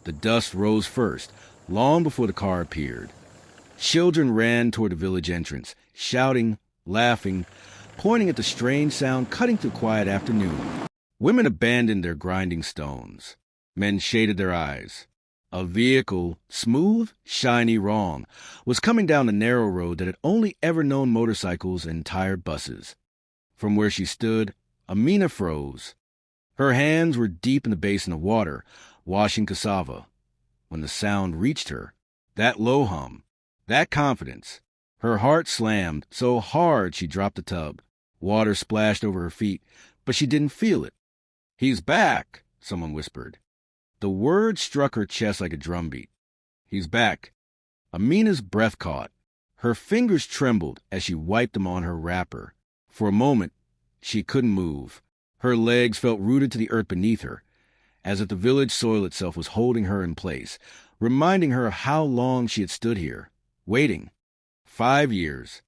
The dust rose first, long before the car appeared. Children ran toward the village entrance, shouting, laughing, pointing at the strange sound cutting through quiet afternoon. Women abandoned their grinding stones. Men shaded their eyes. A vehicle, smooth, shiny, wrong, was coming down the narrow road that had only ever known motorcycles and tired buses. From where she stood, Amina froze. Her hands were deep in the basin of water, washing cassava. When the sound reached her, that low hum, that confidence, her heart slammed so hard she dropped the tub. Water splashed over her feet, but she didn't feel it. "He's back," someone whispered. The word struck her chest like a drumbeat. He's back. Amina's breath caught. Her fingers trembled as she wiped them on her wrapper. For a moment, she couldn't move. Her legs felt rooted to the earth beneath her, as if the village soil itself was holding her in place, reminding her of how long she had stood here, waiting. 5 years.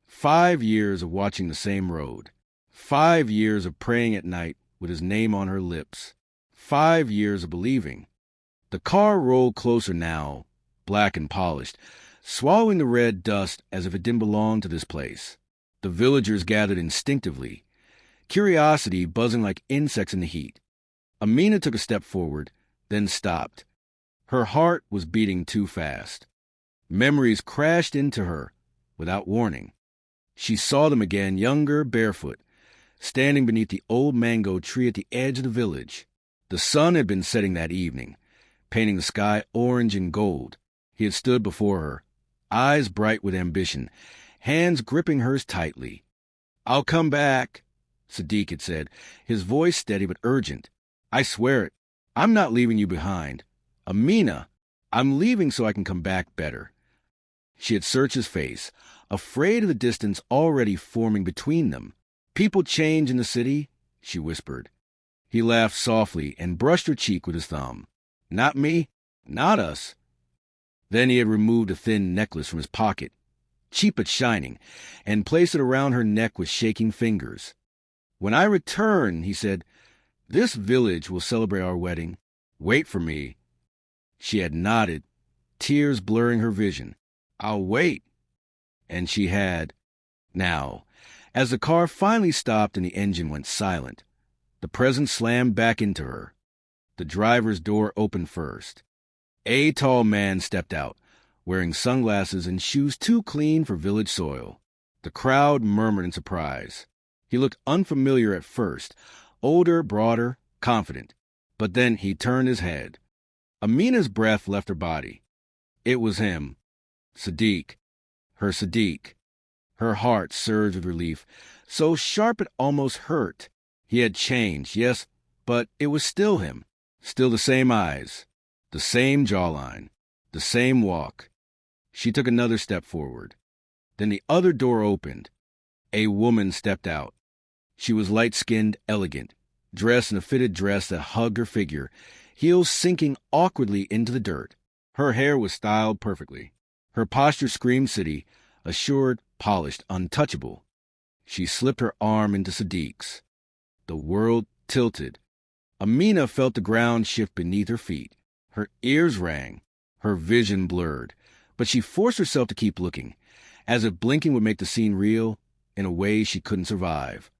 5 years of watching the same road. 5 years of praying at night with his name on her lips. 5 years of believing. The car rolled closer now, black and polished, swallowing the red dust as if it didn't belong to this place. The villagers gathered instinctively, curiosity buzzing like insects in the heat. Amina took a step forward, then stopped. Her heart was beating too fast. Memories crashed into her without warning. She saw them again, younger, barefoot, standing beneath the old mango tree at the edge of the village. The sun had been setting that evening, painting the sky orange and gold. He had stood before her, eyes bright with ambition, hands gripping hers tightly. "I'll come back," Sadiq had said, his voice steady but urgent. "I swear it. I'm not leaving you behind. Amina, I'm leaving so I can come back better." She had searched his face, afraid of the distance already forming between them. "People change in the city," she whispered. He laughed softly and brushed her cheek with his thumb. "Not me, not us." Then he had removed a thin necklace from his pocket, cheap but shining, and placed it around her neck with shaking fingers. "When I return," he said, "this village will celebrate our wedding. Wait for me." She had nodded, tears blurring her vision. "I'll wait." And she had. Now, as the car finally stopped and the engine went silent, the present slammed back into her. The driver's door opened first. A tall man stepped out, wearing sunglasses and shoes too clean for village soil. The crowd murmured in surprise. He looked unfamiliar at first, older, broader, confident. But then he turned his head. Amina's breath left her body. It was him. Sadiq. Her Sadiq. Her heart surged with relief, so sharp it almost hurt. He had changed, yes, but it was still him. Still the same eyes, the same jawline, the same walk. She took another step forward. Then the other door opened. A woman stepped out. She was light-skinned, elegant, dressed in a fitted dress that hugged her figure, heels sinking awkwardly into the dirt. Her hair was styled perfectly. Her posture screamed city, assured, polished, untouchable. She slipped her arm into Sadiq's. The world tilted. Amina felt the ground shift beneath her feet. Her ears rang, her vision blurred, but she forced herself to keep looking, as if blinking would make the scene real in a way she couldn't survive.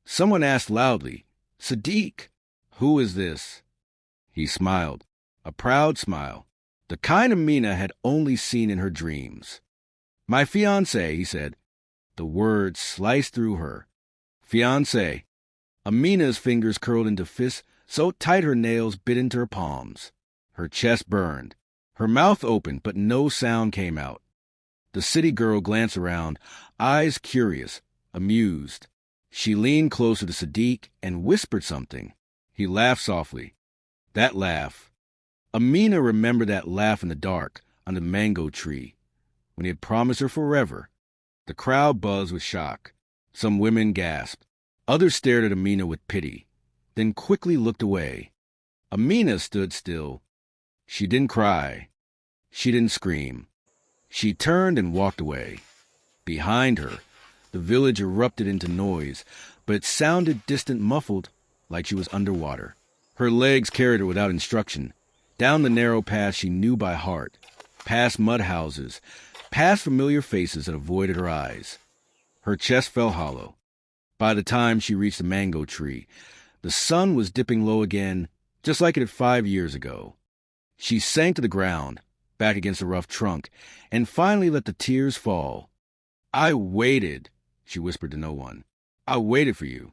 Someone asked loudly, "Sadiq, who is this?" He smiled, a proud smile, the kind Amina had only seen in her dreams. "My fiancé," he said. The word sliced through her. Fiancé. Amina's fingers curled into fists so tight her nails bit into her palms. Her chest burned. Her mouth opened, but no sound came out. The city girl glanced around, eyes curious, amused. She leaned closer to Sadiq and whispered something. He laughed softly. That laugh. Amina remembered that laugh in the dark, under the mango tree, when he had promised her forever. The crowd buzzed with shock. Some women gasped. Others stared at Amina with pity, then quickly looked away. Amina stood still. She didn't cry. She didn't scream. She turned and walked away. Behind her, the village erupted into noise, but it sounded distant, muffled, like she was underwater. Her legs carried her without instruction. down the narrow path she knew by heart, past mud houses, past familiar faces that avoided her eyes. Her chest felt hollow. By the time she reached the mango tree, the sun was dipping low again, just like it had 5 years ago. She sank to the ground, back against the rough trunk, and finally let the tears fall. "I waited," she whispered to no one. "I waited for you."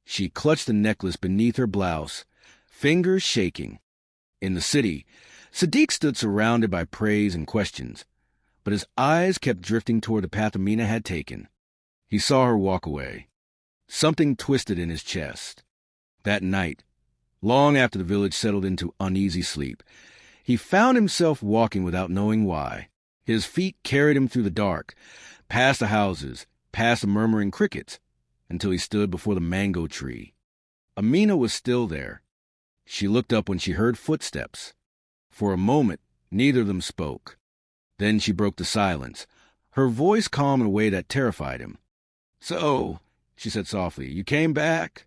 She clutched the necklace beneath her blouse, fingers shaking. In the city, Sadiq stood surrounded by praise and questions, but his eyes kept drifting toward the path Amina had taken. He saw her walk away. Something twisted in his chest. That night, long after the village settled into uneasy sleep, he found himself walking without knowing why. His feet carried him through the dark, past the houses, past the murmuring crickets, until he stood before the mango tree. Amina was still there. She looked up when she heard footsteps. For a moment, neither of them spoke. Then she broke the silence, her voice calm in a way that terrified him. "So," she said softly, "you came back?"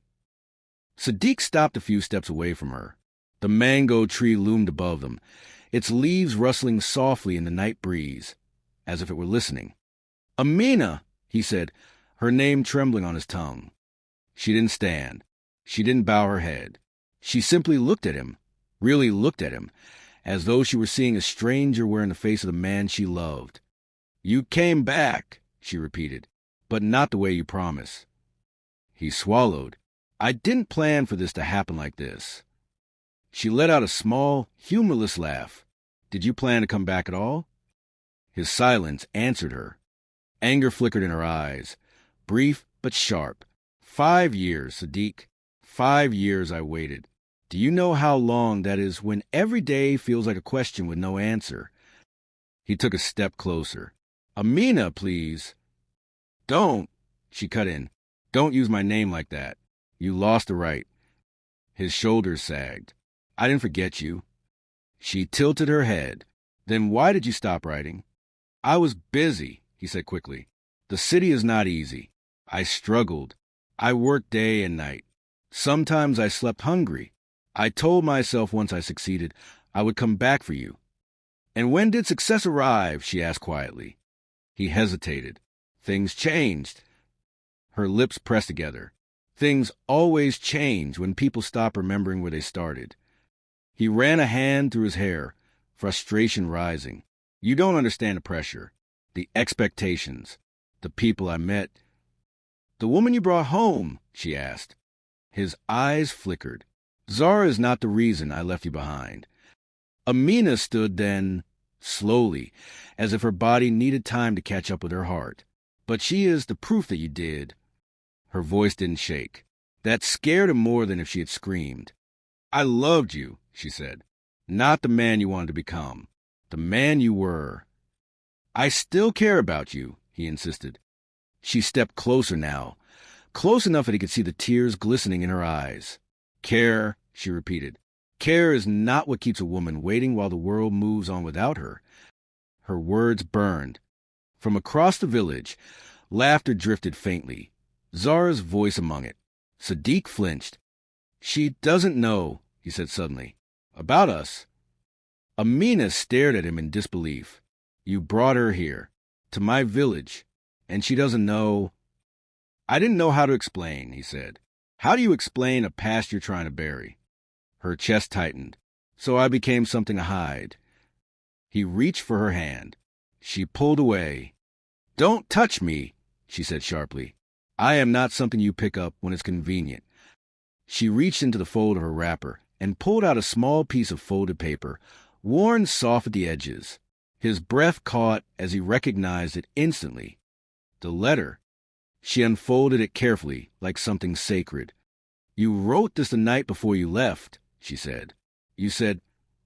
Sadiq stopped a few steps away from her. The mango tree loomed above them, its leaves rustling softly in the night breeze, as if it were listening. "Amina," he said, her name trembling on his tongue. She didn't stand. She didn't bow her head. She simply looked at him, really looked at him, as though she were seeing a stranger wearing the face of the man she loved. "You came back," she repeated, "but not the way you promised." He swallowed. "I didn't plan for this to happen like this." She let out a small, humorless laugh. "Did you plan to come back at all?" His silence answered her. Anger flickered in her eyes, brief but sharp. 5 years, Sadiq. 5 years I waited. Do you know how long that is when every day feels like a question with no answer? He took a step closer. "Amina, please." "Don't," she cut in. "Don't use my name like that. You lost the right." His shoulders sagged. "I didn't forget you." She tilted her head. "Then why did you stop writing?" "I was busy," he said quickly. "The city is not easy. I struggled. I worked day and night. Sometimes I slept hungry. I told myself once I succeeded, I would come back for you." "And when did success arrive?" she asked quietly. He hesitated. "Things changed." Her lips pressed together. Things always change when people stop remembering where they started. He ran a hand through his hair, frustration rising. "You don't understand the pressure, the expectations, the people I met." "The woman you brought home?" she asked. His eyes flickered. "Zara is not the reason I left you behind." Amina stood then, slowly, as if her body needed time to catch up with her heart. "But she is the proof that you did." Her voice didn't shake. That scared him more than if she had screamed. "I loved you," she said. "Not the man you wanted to become. The man you were." "I still care about you," he insisted. She stepped closer now, close enough that he could see the tears glistening in her eyes. "Care," she repeated. "Care is not what keeps a woman waiting while the world moves on without her." Her words burned. From across the village, laughter drifted faintly, Zara's voice among it. Sadiq flinched. "She doesn't know," he said suddenly. "About us?" Amina stared at him in disbelief. "You brought her here, to my village, and she doesn't know—" "I didn't know how to explain," he said. "How do you explain a past you're trying to bury?" Her chest tightened. "So I became something to hide." He reached for her hand. She pulled away. "Don't touch me," she said sharply. "I am not something you pick up when it's convenient." She reached into the fold of her wrapper and pulled out a small piece of folded paper, worn soft at the edges. His breath caught as he recognized it instantly. The letter. She unfolded it carefully, like something sacred. "You wrote this the night before you left," she said. "You said,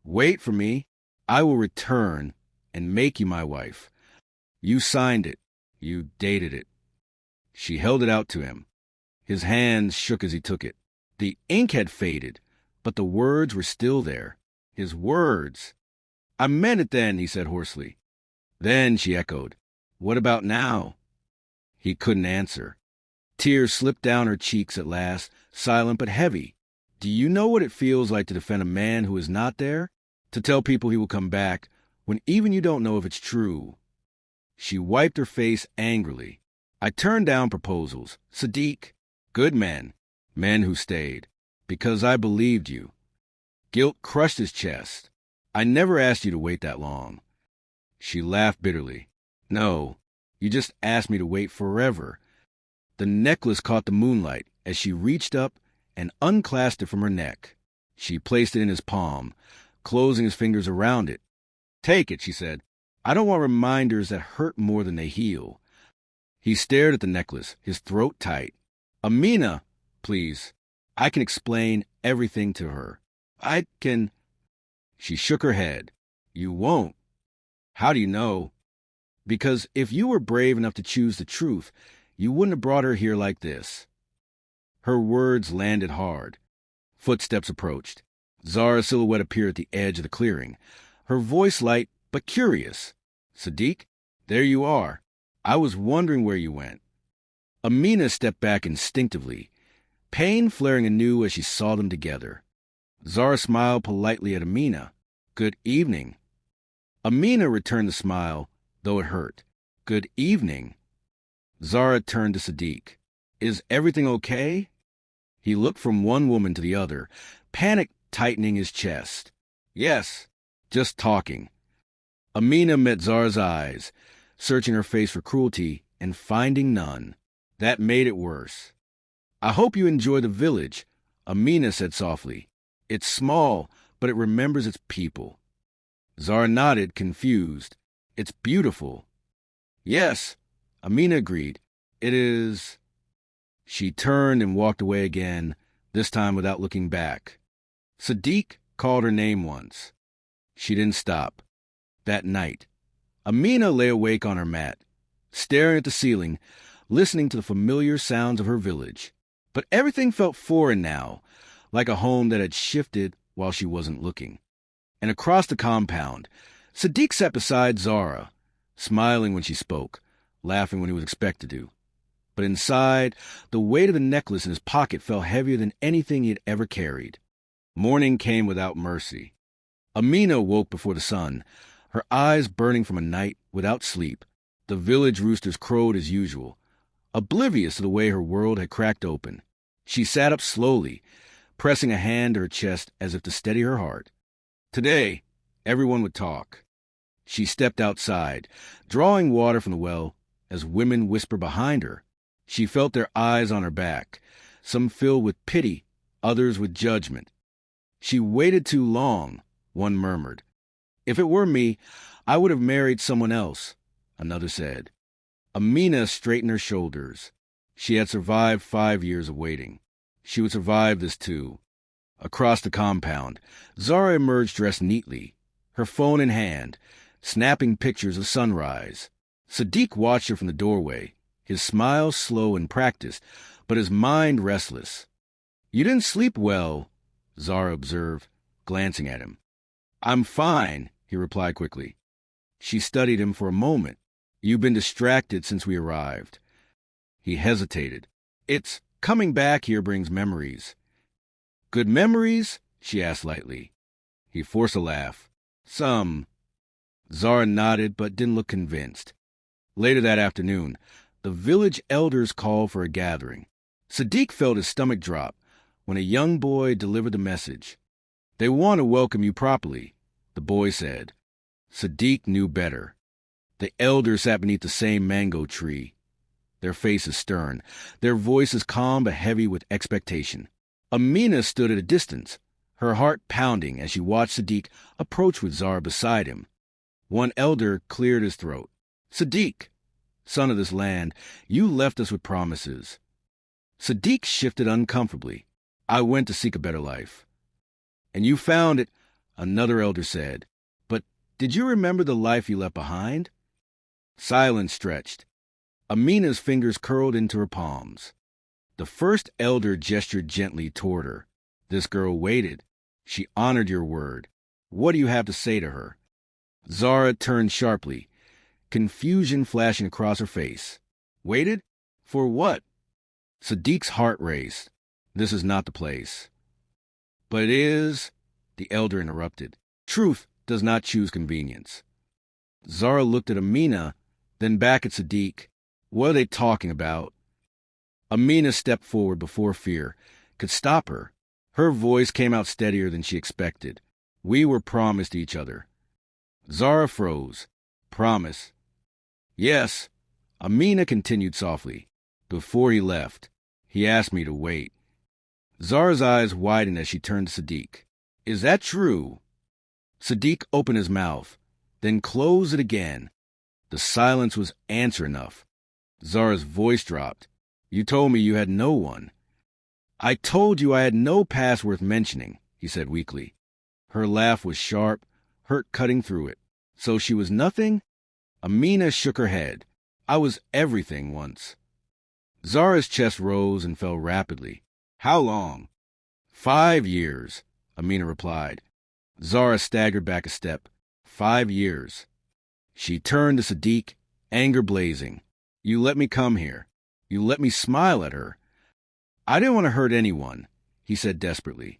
'Wait for me. I will return and make you my wife.' You signed it. You dated it." She held it out to him. His hands shook as he took it. The ink had faded, but the words were still there. His words. "I meant it then," he said hoarsely. "Then," she echoed. "What about now?" He couldn't answer. Tears slipped down her cheeks at last, silent but heavy. "Do you know what it feels like to defend a man who is not there?" To tell people he will come back when even you don't know if it's true. She wiped her face angrily. I turned down proposals. Sadiq, good men, men who stayed, because I believed you. Guilt crushed his chest. I never asked you to wait that long. She laughed bitterly. No, you just asked me to wait forever. The necklace caught the moonlight as she reached up and unclasped it from her neck. She placed it in his palm, closing his fingers around it. Take it, she said. I don't want reminders that hurt more than they heal. He stared at the necklace, his throat tight. Amina, please. I can explain everything to her. I can... She shook her head. You won't. How do you know? Because if you were brave enough to choose the truth, you wouldn't have brought her here like this. Her words landed hard. Footsteps approached. Zara's silhouette appeared at the edge of the clearing, her voice light but curious. Sadiq, there you are. I was wondering where you went. Amina stepped back instinctively, pain flaring anew as she saw them together. Zara smiled politely at Amina. Good evening. Amina returned the smile, though it hurt. Good evening. Zara turned to Sadiq. Is everything okay? He looked from one woman to the other, panic tightening his chest. Yes, just talking. Amina met Zara's eyes, searching her face for cruelty and finding none. That made it worse. I hope you enjoy the village, Amina said softly. It's small, but it remembers its people. Zara nodded, confused. It's beautiful. Yes, Amina agreed. It is... She turned and walked away again, this time without looking back. Sadiq called her name once. She didn't stop. That night, Amina lay awake on her mat, staring at the ceiling, listening to the familiar sounds of her village. But everything felt foreign now, like a home that had shifted while she wasn't looking. And across the compound, Sadiq sat beside Zara, smiling when she spoke, laughing when he was expected to. But inside, the weight of the necklace in his pocket felt heavier than anything he had ever carried. Morning came without mercy. Amina woke before the sun, her eyes burning from a night without sleep. The village roosters crowed as usual, oblivious to the way her world had cracked open. She sat up slowly, pressing a hand to her chest as if to steady her heart. Today, everyone would talk. She stepped outside, drawing water from the well as women whispered behind her. She felt their eyes on her back, some filled with pity, others with judgment. She waited too long, one murmured. If it were me, I would have married someone else, another said. Amina straightened her shoulders. She had survived 5 years of waiting. She would survive this too. Across the compound, Zara emerged dressed neatly, her phone in hand, snapping pictures of sunrise. Sadiq watched her from the doorway, his smile slow and practiced, but his mind restless. You didn't sleep well, Zara observed, glancing at him. I'm fine, he replied quickly. She studied him for a moment. You've been distracted since we arrived. He hesitated. It's coming back here brings memories. Good memories? She asked lightly. He forced a laugh. Some. Zara nodded but didn't look convinced. Later that afternoon, the village elders called for a gathering. Sadiq felt his stomach drop when a young boy delivered the message. They want to welcome you properly, the boy said. Sadiq knew better. The elders sat beneath the same mango tree, their faces stern, their voices calm but heavy with expectation. Amina stood at a distance, her heart pounding as she watched Sadiq approach with Zara beside him. One elder cleared his throat. Sadiq, son of this land, you left us with promises. Sadiq shifted uncomfortably. I went to seek a better life. And you found it, another elder said. But did you remember the life you left behind? Silence stretched. Amina's fingers curled into her palms. The first elder gestured gently toward her. This girl waited. She honored your word. What do you have to say to her? Zara turned sharply, confusion flashing across her face. Waited? For what? Sadiq's heart raced. This is not the place. But it is, the elder interrupted. Truth does not choose convenience. Zara looked at Amina, then back at Sadiq. What are they talking about? Amina stepped forward before fear could stop her. Her voice came out steadier than she expected. We were promised each other. Zara froze. Promise? Yes. Amina continued softly. Before he left, he asked me to wait. Zara's eyes widened as she turned to Sadiq. Is that true? Sadiq opened his mouth, then closed it again. The silence was answer enough. Zara's voice dropped. You told me you had no one. I told you I had no past worth mentioning, he said weakly. Her laugh was sharp, hurt cutting through it. So she was nothing? Amina shook her head. I was everything once. Zara's chest rose and fell rapidly. How long? 5 years, Amina replied. Zara staggered back a step. 5 years. She turned to Sadiq, anger blazing. You let me come here. You let me smile at her. I didn't want to hurt anyone, he said desperately.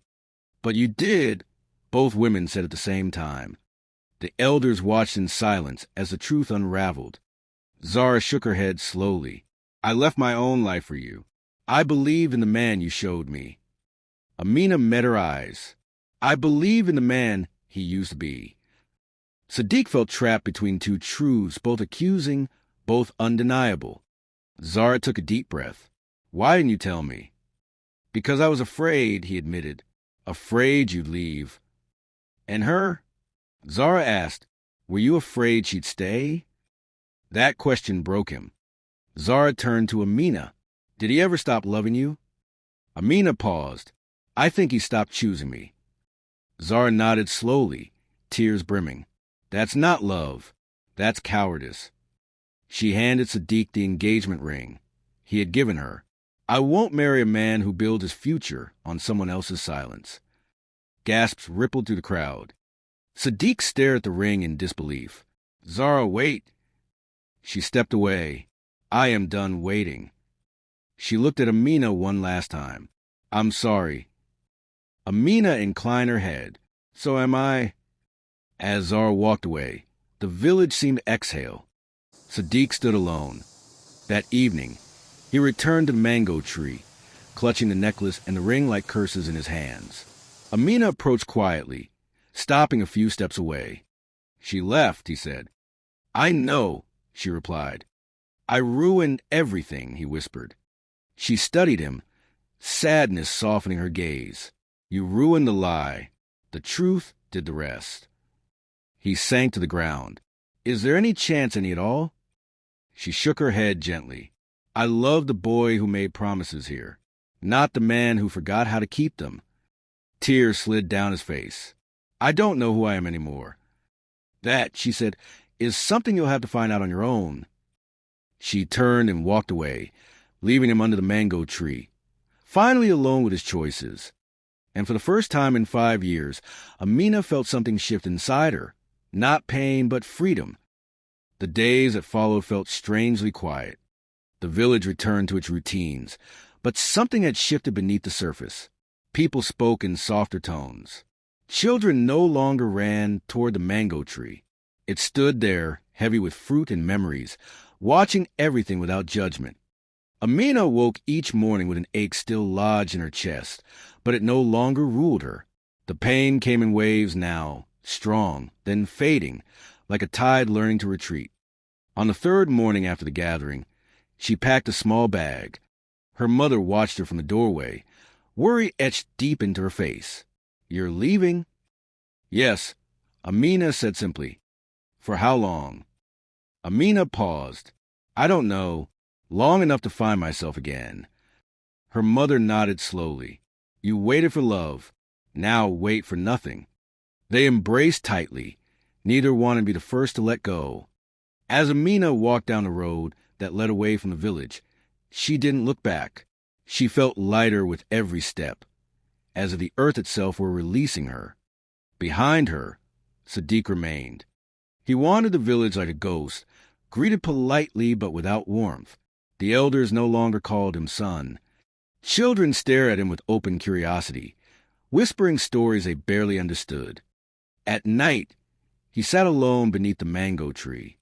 But you did, both women said at the same time. The elders watched in silence as the truth unraveled. Zara shook her head slowly. I left my own life for you. I believe in the man you showed me. Amina met her eyes. I believe in the man he used to be. Sadiq felt trapped between two truths, both accusing, both undeniable. Zara took a deep breath. Why didn't you tell me? Because I was afraid, he admitted. Afraid you'd leave. And her? Zara asked, were you afraid she'd stay? That question broke him. Zara turned to Amina. Did he ever stop loving you? Amina paused. I think he stopped choosing me. Zara nodded slowly, tears brimming. That's not love. That's cowardice. She handed Sadiq the engagement ring he had given her. I won't marry a man who builds his future on someone else's silence. Gasps rippled through the crowd. Sadiq stared at the ring in disbelief. Zara, wait. She stepped away. I am done waiting. She looked at Amina one last time. I'm sorry. Amina inclined her head. So am I. As Zara walked away, the village seemed to exhale. Sadiq stood alone. That evening, he returned to the mango tree, clutching the necklace and the ring like curses in his hands. Amina approached quietly, stopping a few steps away. She left, he said. I know, she replied. I ruined everything, he whispered. She studied him, sadness softening her gaze. You ruined the lie. The truth did the rest. He sank to the ground. Is there any chance any at all? She shook her head gently. I love the boy who made promises here, not the man who forgot how to keep them. Tears slid down his face. I don't know who I am anymore. That, she said, is something you'll have to find out on your own. She turned and walked away, leaving him under the mango tree, finally alone with his choices. And for the first time in 5 years, Amina felt something shift inside her. Not pain, but freedom. The days that followed felt strangely quiet. The village returned to its routines, but something had shifted beneath the surface. People spoke in softer tones. Children no longer ran toward the mango tree. It stood there, heavy with fruit and memories, watching everything without judgment. Amina woke each morning with an ache still lodged in her chest, but it no longer ruled her. The pain came in waves now, strong, then fading, like a tide learning to retreat. On the third morning after the gathering, she packed a small bag. Her mother watched her from the doorway, worry etched deep into her face. You're leaving? Yes, Amina said simply. For how long? Amina paused. I don't know. Long enough to find myself again. Her mother nodded slowly. You waited for love. Now wait for nothing. They embraced tightly. Neither wanted to be the first to let go. As Amina walked down the road that led away from the village, she didn't look back. She felt lighter with every step, as if the earth itself were releasing her. Behind her, Sadiq remained. He wandered the village like a ghost, greeted politely but without warmth. The elders no longer called him son. Children stared at him with open curiosity, whispering stories they barely understood. At night, he sat alone beneath the mango tree.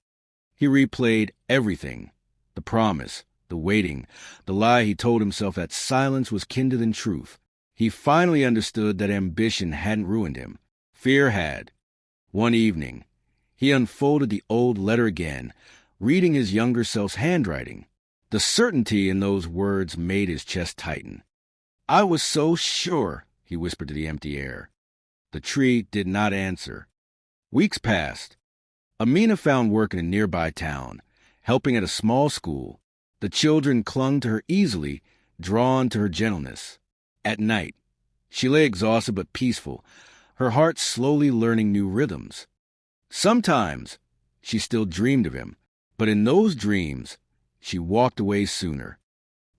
He replayed everything: the promise, the waiting, the lie he told himself that silence was kinder than truth. He finally understood that ambition hadn't ruined him. Fear had. One evening, he unfolded the old letter again, reading his younger self's handwriting. The certainty in those words made his chest tighten. "I was so sure," he whispered to the empty air. The tree did not answer. Weeks passed. Amina found work in a nearby town, helping at a small school. The children clung to her easily, drawn to her gentleness. At night, she lay exhausted but peaceful, her heart slowly learning new rhythms. Sometimes she still dreamed of him, but in those dreams, she walked away sooner.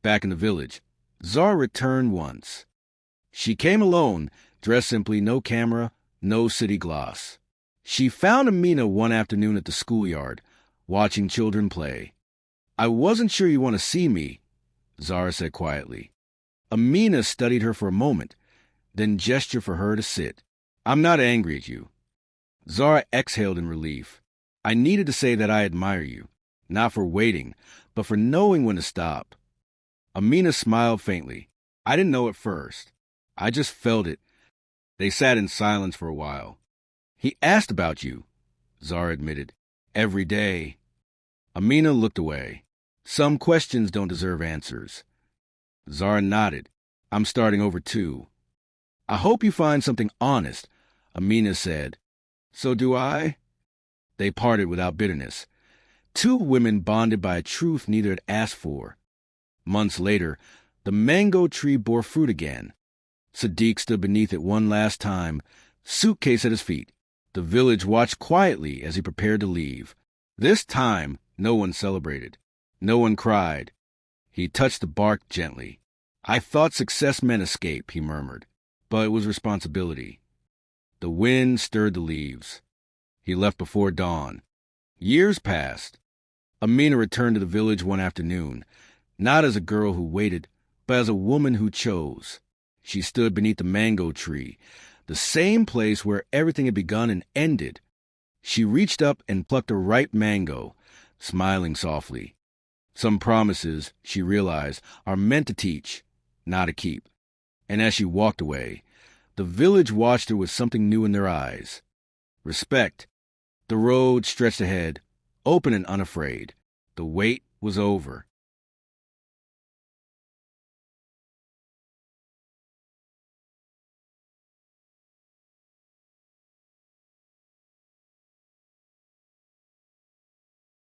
Back in the village, Zara returned once. She came alone, dressed simply, no camera, no city gloss. She found Amina one afternoon at the schoolyard, watching children play. "I wasn't sure you want to see me," Zara said quietly. Amina studied her for a moment, then gestured for her to sit. "I'm not angry at you." Zara exhaled in relief. "I needed to say that I admire you, not for waiting, but for knowing when to stop." Amina smiled faintly. "I didn't know at first. I just felt it." They sat in silence for a while. "He asked about you," Zara admitted. "Every day." Amina looked away. "Some questions don't deserve answers." Zara nodded. "I'm starting over too." "I hope you find something honest," Amina said. "So do I." They parted without bitterness. Two women bonded by a truth neither had asked for. Months later, the mango tree bore fruit again. Sadiq stood beneath it one last time, suitcase at his feet. The village watched quietly as he prepared to leave. This time, no one celebrated. No one cried. He touched the bark gently. "I thought success meant escape," he murmured, "but it was responsibility." The wind stirred the leaves. He left before dawn. Years passed. Amina returned to the village one afternoon, not as a girl who waited, but as a woman who chose. She stood beneath the mango tree, the same place where everything had begun and ended. She reached up and plucked a ripe mango, smiling softly. Some promises, she realized, are meant to teach, not to keep. And as she walked away, the village watched her with something new in their eyes. Respect. The road stretched ahead, open and unafraid. The wait was over.